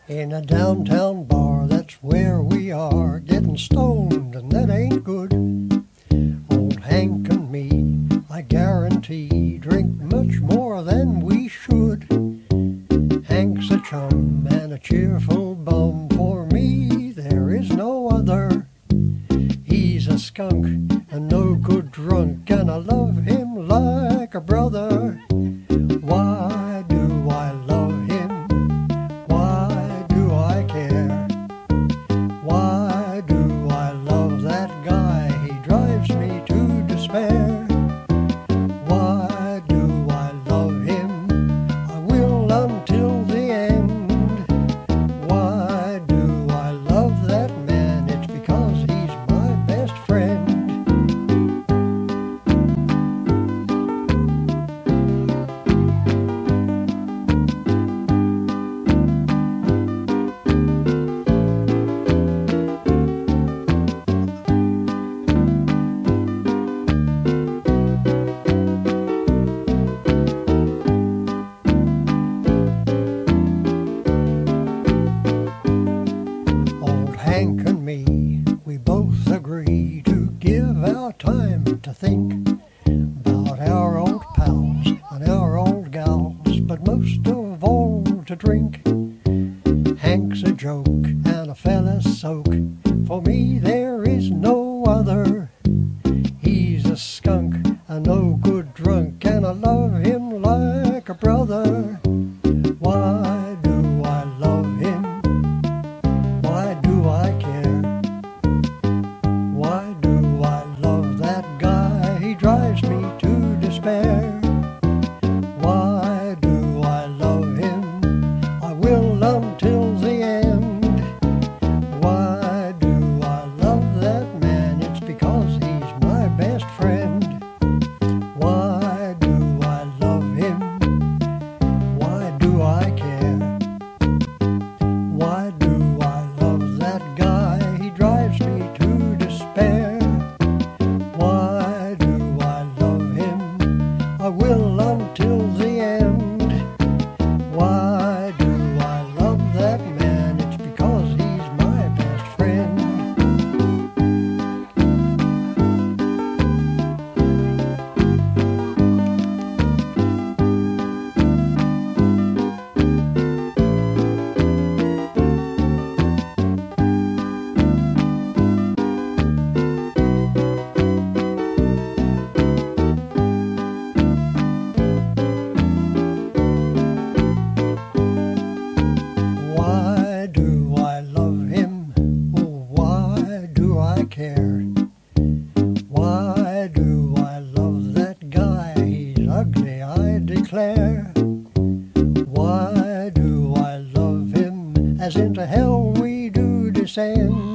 In a downtown bar, that's where we are, getting stoned, and that ain't good. Old Hank and me, I guarantee, drink much more than we should. Hank's a chum and a cheerful bum, for me there is no other. He's a skunk and no good drunk, and I love him like a brother. Why do I love him? Why do I care? Why do I love that guy? He drives me to despair. Why do I love him? I will until the end. Why do I love that man? It's because he's my best friend. Hank and me, we both agree to give our time to think about our old pals and our old gals, but most of all to drink. Hank's a joke and a fella's soak, for me there is no other. He's a skunk, a no good drunk, and I love him like a brother. Why do I love him? Why do I care? Why do I love that guy? He drives me to despair. Why do I love him? I will until the end. Why do I love that man? It's because he's my best friend. Why do I love him? Why do I care? Why do I love that guy? He drives me to despair. Why do I love him? I will until the end. Why do I love that man? It's because he's my best friend. Why do I love him? Oh, why do I care? Why do I love that guy? He's ugly, I declare. Why do I love him? As into hell we do descend.